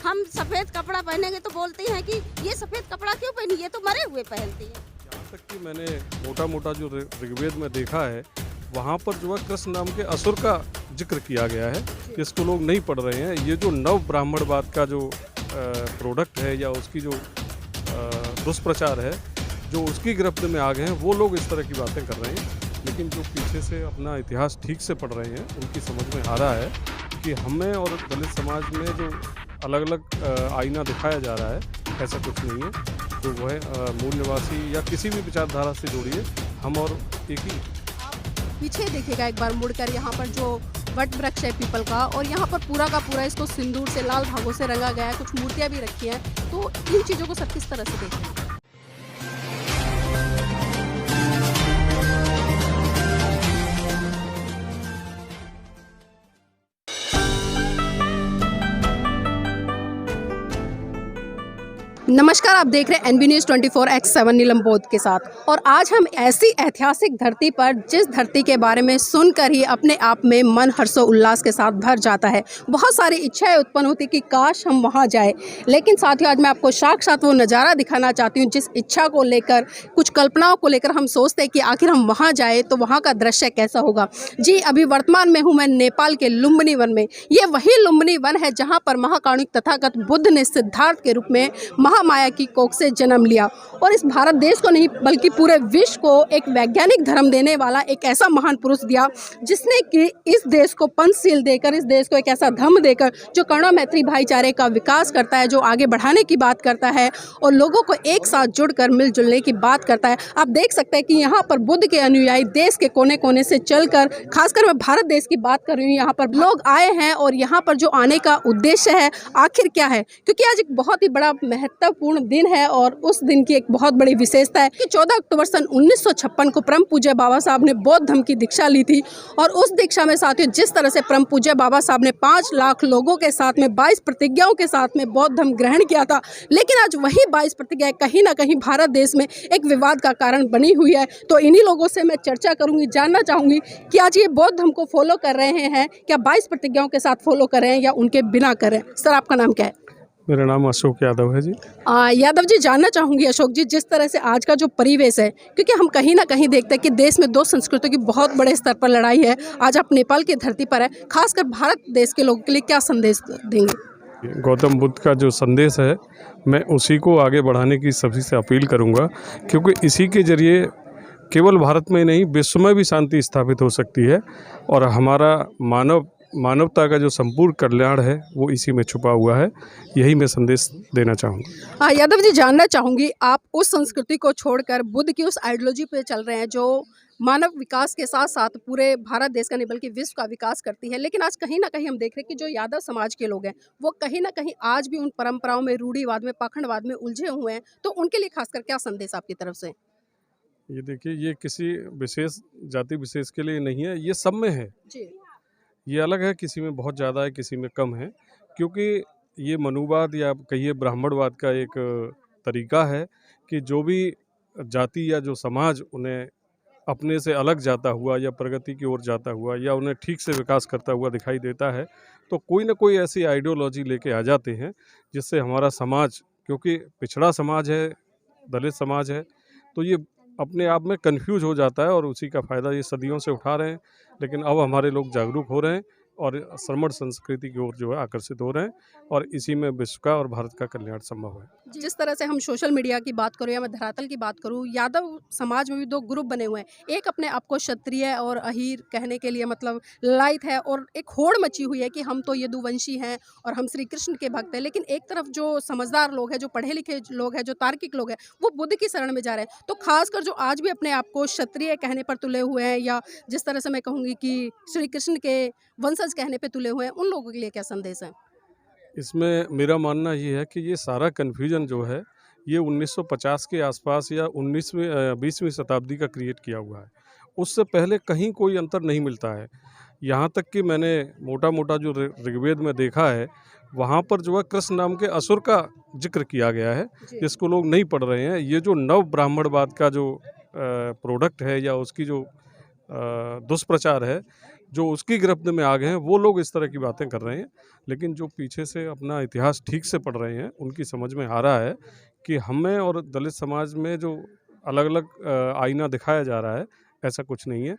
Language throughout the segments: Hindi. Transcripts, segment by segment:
हम सफ़ेद कपड़ा पहनेंगे तो बोलती हैं कि ये सफ़ेद कपड़ा क्यों पहनी, ये तो मरे हुए पहनती हैं। यहाँ तक कि मैंने मोटा मोटा जो ऋग्वेद में देखा है, वहाँ पर जो है कृष्ण नाम के असुर का जिक्र किया गया है, जिसको लोग नहीं पढ़ रहे हैं। ये जो नव ब्राह्मणवाद का जो प्रोडक्ट है या उसकी जो दुष्प्रचार है, जो उसकी गिरफ्त में आ गए हैं, वो लोग इस तरह की बातें कर रहे हैं। लेकिन जो पीछे से अपना इतिहास ठीक से पढ़ रहे हैं, उनकी समझ में आ रहा है कि हमें और दलित समाज में जो अलग अलग आईना दिखाया जा रहा है, ऐसा कुछ नहीं है। जो वो है मूल निवासी या किसी भी विचारधारा से जोड़िए, हम और एक ही। पीछे देखिएगा एक बार मुड़कर, यहाँ पर जो वट वृक्ष है पीपल का, और यहाँ पर पूरा का पूरा इसको सिंदूर से, लाल धागों से रंगा गया है। कुछ मूर्तियाँ भी रखी हैं। तो इन चीज़ों को सब किस तरह से देखते हैं? नमस्कार, आप देख रहे हैं NB News 24/7 नीलम बोध के साथ। और आज हम ऐसी ऐतिहासिक धरती पर, जिस धरती के बारे में सुनकर ही अपने आप में मन हर्षो उल्लास के साथ भर जाता है। बहुत सारी इच्छाएं उत्पन्न होती कि काश हम वहां जाए, लेकिन साथियों आज मैं आपको साक्षात वो नज़ारा दिखाना चाहती हूँ जिस इच्छा को लेकर, कुछ कल्पनाओं को लेकर हम सोचते हैं कि आखिर हम वहाँ जाए तो वहाँ का दृश्य कैसा होगा। जी, अभी वर्तमान में हूँ मैं नेपाल के लुम्बिनी वन में। ये वही लुम्बिनी वन है जहाँ पर महाकारुणिक तथागत बुद्ध ने सिद्धार्थ के रूप में महामाया की कोख से जन्म लिया, और इस भारत देश को नहीं बल्कि पूरे विश्व को एक वैज्ञानिक धर्म देने वाला एक ऐसा महान पुरुष दिया, जिसने कि इस देश को पंचशील देकर, इस देश को एक ऐसा धर्म देकर जो करुणा मैत्री भाईचारे का विकास करता है, जो आगे बढ़ाने की बात करता है और लोगों को एक साथ जुड़कर मिलजुलने की बात करता है। आप देख सकते हैं कि यहाँ पर बुद्ध के अनुयायी देश के कोने कोने से चलकर, खासकर मैं भारत देश की बात कर रही हूँ, यहाँ पर लोग आए हैं। और यहाँ पर जो आने का उद्देश्य है आखिर क्या है, क्योंकि आज एक बहुत ही बड़ा महत्वपूर्ण दिन है और उस दिन की एक बहुत बड़ी विशेषता है कि 14 अक्टूबर सन 1956 को परम पूज्य बाबा साहब ने बौद्ध धर्म की दीक्षा ली थी। और उस दीक्षा में साथियों, जिस तरह से परम पूज्य बाबा साहब ने 5 लाख लोगों के साथ में 22 प्रतिज्ञाओं के साथ में बौद्ध धर्म ग्रहण किया था, लेकिन आज वही 22 प्रतिज्ञाएं कहीं ना कहीं भारत देश में एक विवाद का कारण बनी हुई है। तो इन्हीं लोगों से मैं चर्चा करूंगी, जानना चाहूंगी कि आज ये बौद्ध धर्म को फॉलो कर रहे हैं, क्या 22 प्रतिज्ञाओं के साथ फॉलो कर रहे हैं या उनके बिना कर रहे हैं। सर, आपका नाम क्या है? मेरा नाम अशोक यादव है जी। यादव जी, जानना चाहूंगी अशोक जी, जिस तरह से आज का जो परिवेश है, क्योंकि हम कहीं ना कहीं देखते हैं कि देश में 2 संस्कृतियों की बहुत बड़े स्तर पर लड़ाई है। आज आप नेपाल की धरती पर है, खासकर भारत देश के लोगों के लिए क्या संदेश देंगे? गौतम बुद्ध का जो संदेश है, मैं उसी को आगे बढ़ाने की सभी से अपील करूंगा, क्योंकि इसी के जरिए केवल भारत में नहीं, विश्व में भी शांति स्थापित हो सकती है। और हमारा मानवता का जो संपूर्ण कल्याण है वो इसी में छुपा हुआ है। यही मैं संदेश देना चाहूँगा। यादव जी, जानना चाहूँगी, आप उस संस्कृति को छोड़कर बुद्ध की उस आइडियोलॉजी पे चल रहे हैं जो मानव विकास के साथ साथ पूरे भारत देश का नहीं बल्कि विश्व का विकास करती है। लेकिन आज कहीं ना कहीं हम देख रहे हैं कि जो यादव समाज के लोग हैं वो कहीं ना कहीं आज भी उन परंपराओं में, रूढ़िवाद में, पाखंडवाद में उलझे हुए हैं। तो उनके लिए खासकर क्या संदेश आपकी तरफ से? ये देखिए, ये किसी विशेष जाति विशेष के लिए नहीं है, ये सब में है जी। ये अलग है, किसी में बहुत ज़्यादा है, किसी में कम है। क्योंकि ये मनुवाद या कहिए ब्राह्मणवाद का एक तरीका है कि जो भी जाति या जो समाज उन्हें अपने से अलग जाता हुआ या प्रगति की ओर जाता हुआ या उन्हें ठीक से विकास करता हुआ दिखाई देता है, तो कोई ना कोई ऐसी आइडियोलॉजी लेके आ जाते हैं जिससे हमारा समाज, क्योंकि पिछड़ा समाज है, दलित समाज है, तो ये अपने आप में कन्फ्यूज हो जाता है और उसी का फ़ायदा ये सदियों से उठा रहे हैं। लेकिन अब हमारे लोग जागरूक हो रहे हैं और श्रमण संस्कृति की ओर जो है आकर्षित हो रहे हैं, और इसी में विश्व का और भारत का कल्याण संभव है। जिस तरह से हम सोशल मीडिया की बात करूँ या मैं धरातल की बात करूँ, यादव समाज में भी 2 ग्रुप बने हुए हैं। एक अपने आप को क्षत्रिय और अहीर कहने के लिए मतलब ललायत है, और एक होड़ मची हुई है कि हम तो यदुवंशी हैं और हम श्री कृष्ण के भक्त हैं। लेकिन एक तरफ जो समझदार लोग हैं, जो पढ़े लिखे लोग हैं, जो तार्किक लोग हैं, वो बुद्ध की शरण में जा रहे हैं। तो खासकर जो आज भी अपने आप को क्षत्रिय कहने पर तुले हुए हैं, या जिस तरह से मैं कहूँगी कि श्री कृष्ण के वंशज कहने पर तुले हुए हैं, उन लोगों के लिए क्या संदेश है? इसमें मेरा मानना ये है कि ये सारा कन्फ्यूजन जो है, ये 1950 के आसपास या 20वीं शताब्दी का क्रिएट किया हुआ है। उससे पहले कहीं कोई अंतर नहीं मिलता है। यहाँ तक कि मैंने मोटा मोटा जो ऋग्वेद में देखा है, वहाँ पर जो है कृष्ण नाम के असुर का जिक्र किया गया है, जिसको लोग नहीं पढ़ रहे हैं। ये जो नव ब्राह्मणवाद का जो प्रोडक्ट है या उसकी जो दुष्प्रचार है, जो उसकी गिरफ्त में आ गए हैं वो लोग इस तरह की बातें कर रहे हैं। लेकिन जो पीछे से अपना इतिहास ठीक से पढ़ रहे हैं उनकी समझ में आ रहा है कि हमें और दलित समाज में जो अलग अलग आईना दिखाया जा रहा है, ऐसा कुछ नहीं है।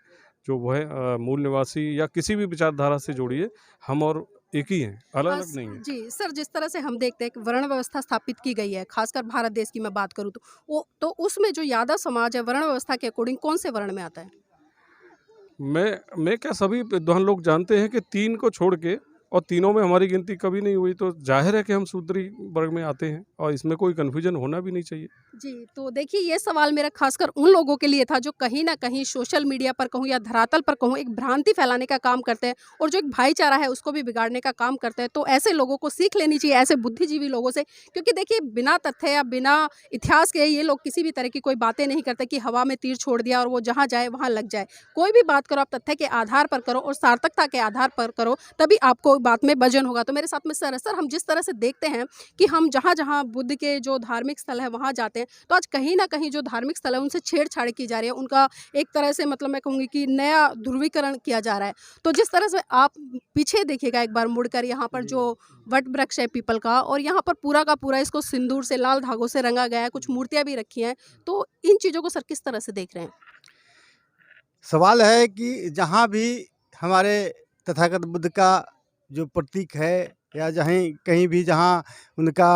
जो वो है मूल निवासी या किसी भी विचारधारा से जोड़िए, हम और एक ही हैं, अलग अलग नहीं है। जी सर, जिस तरह से हम देखते हैं कि वर्ण व्यवस्था स्थापित की गई है, खासकर भारत देश की मैं बात करूँ तो वो तो उसमें जो यादव समाज है वर्ण व्यवस्था के अकॉर्डिंग कौन से वर्ण में आता है? मैं क्या, सभी विद्वान लोग जानते हैं कि 3 को छोड़ के और तीनों में हमारी गिनती कभी नहीं हुई, तो जाहिर है कि हम शूद्री वर्ग में आते हैं और इसमें कोई कन्फ्यूजन होना भी नहीं चाहिए। जी, तो देखिए ये सवाल मेरा खासकर उन लोगों के लिए था जो कहीं न कहीं सोशल मीडिया पर कहूँ या धरातल पर कहूँ एक भ्रांति फैलाने का काम करते हैं और जो एक भाईचारा है उसको भी बिगाड़ने का काम करते हैं। तो ऐसे लोगों को सीख लेनी चाहिए, ऐसे बुद्धिजीवी लोगों से, क्योंकि देखिए बिना तथ्य या बिना इतिहास के ये लोग किसी भी तरह की कोई बातें नहीं करते कि हवा में तीर छोड़ दिया और वो जहाँ जाए वहाँ लग जाए। कोई भी बात करो आप तथ्य के आधार पर करो और सार्थकता के आधार पर करो, तभी आपको बात में वजन होगा। तो मेरे साथ में सर है। सर, हम जिस तरह से देखते हैं कि हम जहाँ-जहाँ बुद्ध के जो धार्मिक स्थल है वहाँ जाते हैं, तो आज कहीं न कहीं जो धार्मिक स्थल है उनसे छेड़छाड़ की जा रही है। उनका एक तरह से मतलब मैं कहूँगी कि नया ध्रुवीकरण किया जा रहा है। तो जिस तरह से आप पीछे देखिएगा एक बार मुड़कर, यहाँ पर जो वट वृक्ष है पीपल का, और यहाँ पर पूरा का पूरा इसको सिंदूर से, लाल धागों से रंगा गया है, कुछ मूर्तियाँ भी रखी हैं। तो इन चीज़ों को सर किस तरह से देख रहे हैं? सवाल है कि जहाँ भी हमारे तथागत बुद्ध का जो प्रतीक है या जहाँ कहीं भी जहाँ उनका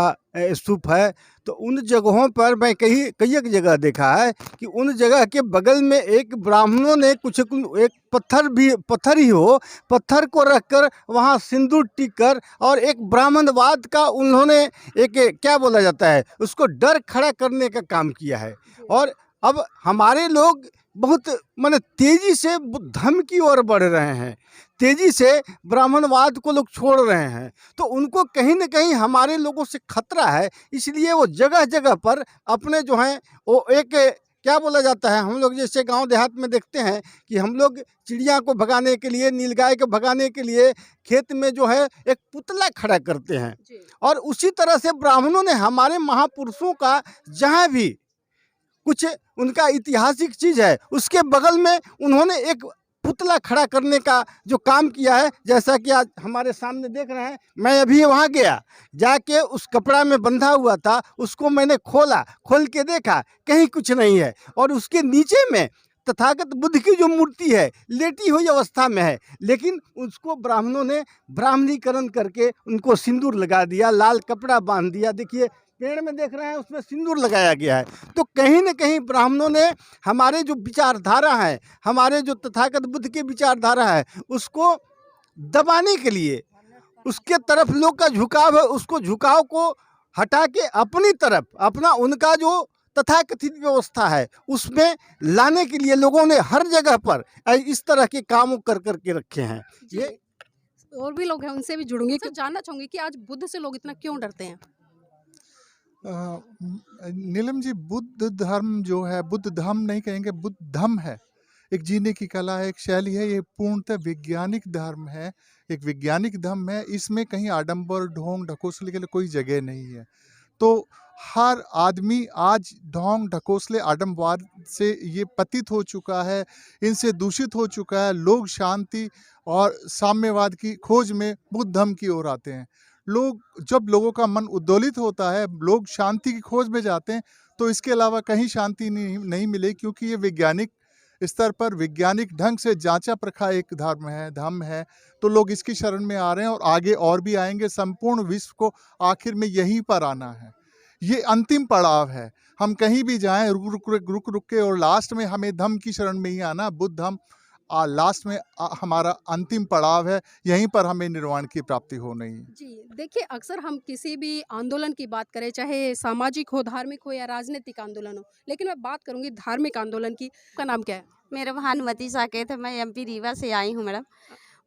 स्तूप है, तो उन जगहों पर मैं कई एक जगह देखा है कि उन जगह के बगल में एक ब्राह्मणों ने कुछ एक पत्थर ही हो, पत्थर को रखकर वहाँ सिंदूर टीक कर और एक ब्राह्मणवाद का उन्होंने एक क्या बोला जाता है उसको डर खड़ा करने का काम किया है। और अब हमारे लोग बहुत माने तेजी से धर्म की ओर बढ़ रहे हैं, तेजी से ब्राह्मणवाद को लोग छोड़ रहे हैं, तो उनको कहीं न कहीं हमारे लोगों से खतरा है। इसलिए वो जगह जगह पर अपने जो हैं वो एक क्या बोला जाता है, हम लोग जैसे गांव देहात में देखते हैं कि हम लोग चिड़िया को भगाने के लिए, नीलगाय को भगाने के लिए खेत में जो है एक पुतला खड़ा करते हैं। और उसी तरह से ब्राह्मणों ने हमारे महापुरुषों का जहाँ भी कुछ उनका ऐतिहासिक चीज़ है उसके बगल में उन्होंने एक पुतला खड़ा करने का जो काम किया है, जैसा कि आज हमारे सामने देख रहे हैं। मैं अभी वहाँ गया, जाके उस कपड़ा में बंधा हुआ था, उसको मैंने खोल के देखा, कहीं कुछ नहीं है। और उसके नीचे में तथागत बुद्ध की जो मूर्ति है लेटी हुई अवस्था में है, लेकिन उसको ब्राह्मणों ने ब्राह्मणीकरण करके उनको सिंदूर लगा दिया, लाल कपड़ा बांध दिया। देखिए पेड़ में देख रहे हैं उसमें सिंदूर लगाया गया है। तो कहीं न कहीं ब्राह्मणों ने हमारे जो विचारधारा है, हमारे जो तथागत बुद्ध की विचारधारा है, उसको दबाने के लिए, उसके तरफ लोग का झुकाव है, उसको झुकाव को हटा के अपनी तरफ अपना उनका जो तथाकथित व्यवस्था है उसमें लाने के लिए लोगों ने हर जगह पर इस तरह के काम कर के रखे हैं। ये और भी लोग हैं, उनसे भी जुड़ूंगी। तो जानना चाहूँगी कि आज बुद्ध से लोग इतना क्यों डरते हैं? नीलम जी, बुद्ध धर्म जो है, बुद्ध धर्म नहीं कहेंगे, बुद्ध धम्म है। एक जीने की कला है, एक शैली है। ये पूर्णतः वैज्ञानिक धर्म है, एक वैज्ञानिक धर्म है। इसमें कहीं आडंबर, ढोंग, ढकोसले के लिए कोई जगह नहीं है। तो हर आदमी आज ढोंग, ढकोसले, आडंबरवाद से ये पतित हो चुका है, इनसे दूषित हो चुका है। लोग शांति और साम्यवाद की खोज में बुद्ध धर्म की ओर आते हैं। जब लोगों का मन उद्दोलित होता है, लोग शांति की खोज में जाते हैं, तो इसके अलावा कहीं शांति नहीं मिले, क्योंकि ये वैज्ञानिक स्तर पर वैज्ञानिक ढंग से जांचा परखा एक धर्म है। तो लोग इसकी शरण में आ रहे हैं और आगे और भी आएंगे। संपूर्ण विश्व को आखिर में यहीं पर आना है, ये अंतिम पड़ाव है। हम कहीं भी जाएं रुक के, और लास्ट में हमें धम्म की शरण में ही आना। बुद्ध धम्म लास्ट में हमारा अंतिम पड़ाव है, यहीं पर हमें निर्वाण की प्राप्ति होनी है। जी, देखिए अक्सर हम किसी भी आंदोलन की बात करें, चाहे सामाजिक हो, धार्मिक हो या राजनीतिक आंदोलन हो, लेकिन मैं बात करूंगी धार्मिक आंदोलन की। का नाम क्या है? मेरा भानुमति साकेत है, मैं एमपी रीवा से आई हूँ। मैडम,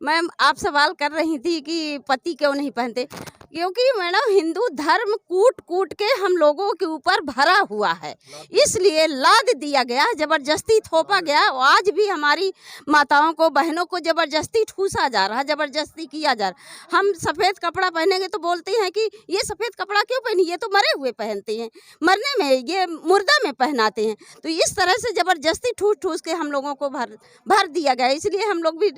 मैम आप सवाल कर रही थी कि पति क्यों नहीं पहनते। क्योंकि मैडम हिंदू धर्म कूट कूट के हम लोगों के ऊपर भरा हुआ है, इसलिए लाद दिया गया, जबरदस्ती थोपा गया। आज भी हमारी माताओं को, बहनों को जबरदस्ती ठूसा जा रहा है, जबरदस्ती किया जा रहा। हम सफ़ेद कपड़ा पहनेंगे तो बोलते हैं कि ये सफ़ेद कपड़ा क्यों पहनी, ये तो मरे हुए पहनते हैं, मरने में, ये मुर्दा में पहनाते हैं। तो इस तरह से जबरदस्ती ठूस ठूस के हम लोगों को भर दिया गया। इसलिए हम लोग भी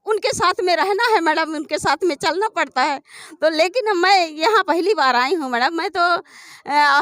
उनके साथ में रहना है मैडम, उनके साथ में चलना पड़ता है। तो लेकिन मैं यहाँ पहली बार आई हूँ मैडम। मैं तो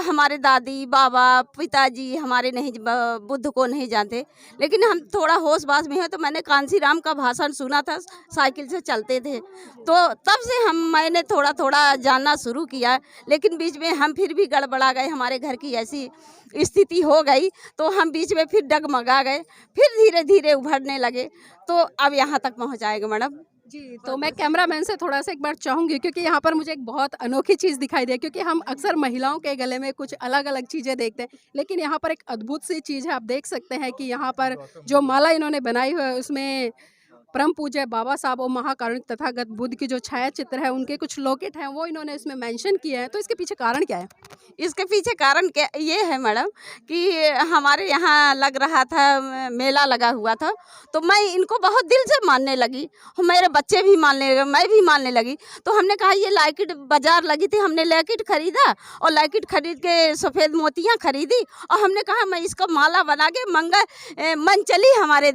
हमारे दादी बाबा पिताजी हमारे नहीं बुद्ध को नहीं जानते, लेकिन हम थोड़ा होश बाज में है तो मैंने कांसी राम का भाषण सुना था, साइकिल से चलते थे, तो तब से मैंने थोड़ा थोड़ा जानना शुरू किया। लेकिन बीच में हम फिर भी गड़बड़ा गए, हमारे घर की ऐसी स्थिति हो गई तो हम बीच में फिर डगमगा गए, फिर धीरे धीरे उभरने लगे, तो अब यहाँ तक पहुँच आएगा मैडम। जी, तो मैं कैमरामैन से थोड़ा सा एक बार चाहूँगी, क्योंकि यहाँ पर मुझे एक बहुत अनोखी चीज़ दिखाई दे, क्योंकि हम अक्सर महिलाओं के गले में कुछ अलग अलग चीज़ें देखते हैं, लेकिन यहाँ पर एक अद्भुत सी चीज़ है। आप देख सकते हैं कि यहाँ पर जो माला इन्होंने बनाई हुई है उसमें परम पूज्य बाबा साहब और महाकारुणिक तथागत बुद्ध की जो छाया चित्र है, उनके कुछ लॉकेट हैं, वो इन्होंने इसमें मेंशन किए हैं। तो इसके पीछे कारण क्या है? इसके पीछे कारण क्या ये है मैडम कि हमारे यहाँ लग रहा था, मेला लगा हुआ था, तो मैं इनको बहुत दिल से मानने लगी, मेरे बच्चे भी मानने लगे, मैं भी मानने लगी। तो हमने कहा ये लॉकेट बाजार लगी थी, हमने लॉकेट खरीदा और लॉकेट खरीद के सफ़ेद मोतियाँ खरीदी और हमने कहा मैं इसका माला बना के मनचली, हमारे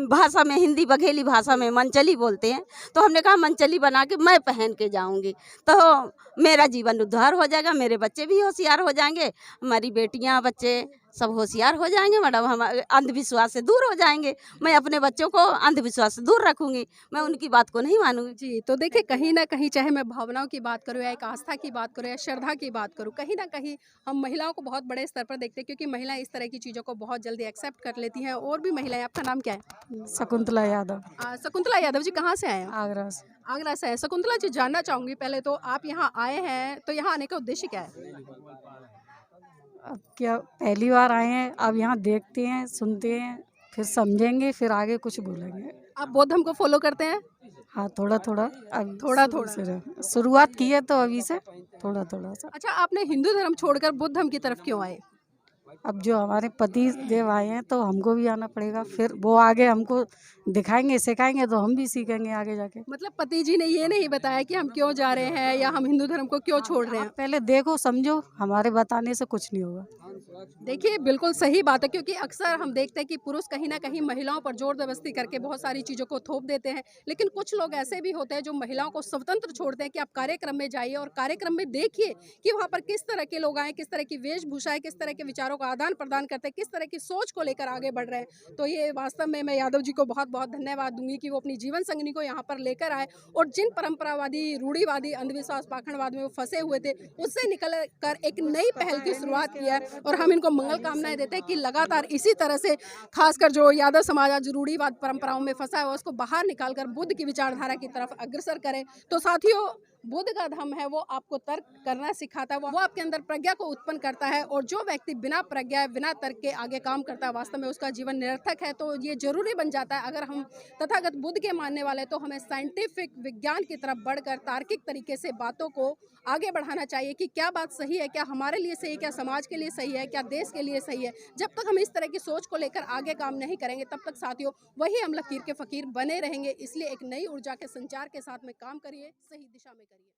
भाषा में, हिंदी बघेली भाषा में मनचली बोलते हैं, तो हमने कहा मनचली बना के मैं पहन के जाऊंगी तो मेरा जीवन उद्धार हो जाएगा, मेरे बच्चे भी होशियार हो जाएंगे, हमारी बेटियां बच्चे सब होशियार हो जाएंगे मैडम, हम अंधविश्वास से दूर हो जाएंगे। मैं अपने बच्चों को अंधविश्वास से दूर रखूंगी, मैं उनकी बात को नहीं मानूंगी। जी, तो देखिए कहीं ना कहीं चाहे मैं भावनाओं की बात करूँ या एक आस्था की बात करूँ या श्रद्धा की बात करूँ, कहीं ना कहीं हम महिलाओं को बहुत बड़े स्तर पर देखते हैं, क्योंकि महिलाएं इस तरह की चीज़ों को बहुत जल्दी एक्सेप्ट कर लेती हैं। और भी महिलाएं, आपका नाम क्या है? शकुंतला यादव, शकुंतला यादव जी, कहाँ से आए हैं? आगरा से। आगरा से है। शकुंतला जी, जानना चाहूँगी पहले तो आप यहाँ आए हैं, तो यहाँ आने का उद्देश्य क्या है? अब क्या पहली बार आए हैं, अब यहाँ देखते हैं, सुनते हैं, फिर समझेंगे, फिर आगे कुछ बोलेंगे। आप बौद्ध धर्म को फॉलो करते हैं? हाँ, थोड़ा थोड़ा, अब थोड़ा थोड़ा शुरुआत की है तो अभी से थोड़ा थोड़ा सा। अच्छा, आपने हिंदू धर्म छोड़कर बुद्ध धर्म की तरफ क्यों आए? अब जो हमारे पति देव आए हैं तो हमको भी आना पड़ेगा, फिर वो आगे हमको दिखाएंगे, सिखाएंगे, तो हम भी सीखेंगे आगे जाके। मतलब पति जी ने ये नहीं बताया कि हम क्यों जा रहे हैं या हम हिंदू धर्म को क्यों छोड़ रहे हैं? पहले देखो समझो, हमारे बताने से कुछ नहीं होगा। देखिए, बिल्कुल सही बात है, क्योंकि अक्सर हम देखते हैं कि पुरुष कहीं ना कहीं महिलाओं पर जोर जबरदस्ती करके बहुत सारी चीज़ों को थोप देते हैं, लेकिन कुछ लोग ऐसे भी होते हैं जो महिलाओं को स्वतंत्र छोड़ते हैं कि आप कार्यक्रम में जाइए और कार्यक्रम में देखिए कि वहाँ पर किस तरह के लोग आए, किस तरह की वेशभूषा है, किस तरह के विचारों का आदान प्रदान करते हैं, किस तरह की सोच को लेकर आगे बढ़ रहे हैं। तो ये वास्तव में मैं यादव जी को बहुत बहुत धन्यवाद दूंगी कि वो अपनी जीवन संगिनी को यहाँ पर लेकर आए और जिन परंपरावादी, रूढ़िवादी, अंधविश्वास, पाखंडवाद में वो फंसे हुए थे, उससे निकल कर एक नई पहल की शुरुआत की है। और हम इनको मंगल कामनाएं देते हैं कि लगातार इसी तरह से, खासकर जो यादव समाज आज रूढ़िवाद परंपराओं में फंसा है, उसको बाहर निकालकर बुद्ध की विचारधारा की तरफ अग्रसर करें। तो साथियों, बुद्ध का धम्म है वो आपको तर्क करना सिखाता है, वो आपके अंदर प्रज्ञा को उत्पन्न करता है, और जो व्यक्ति बिना प्रज्ञा, बिना तर्क के आगे काम करता है, वास्तव में उसका जीवन निरर्थक है। तो ये जरूरी बन जाता है, अगर हम तथागत बुद्ध के मानने वाले, तो हमें साइंटिफिक विज्ञान की तरफ बढ़कर तार्किक तरीके से बातों को आगे बढ़ाना चाहिए कि क्या बात सही है, क्या हमारे लिए सही है, क्या समाज के लिए सही है, क्या देश के लिए सही है। जब तक हम इस तरह की सोच को लेकर आगे काम नहीं करेंगे, तब तक साथियों वही हम लकीर के फकीर बने रहेंगे। इसलिए एक नई ऊर्जा के संचार के साथ में काम करिए, सही दिशा में करिए।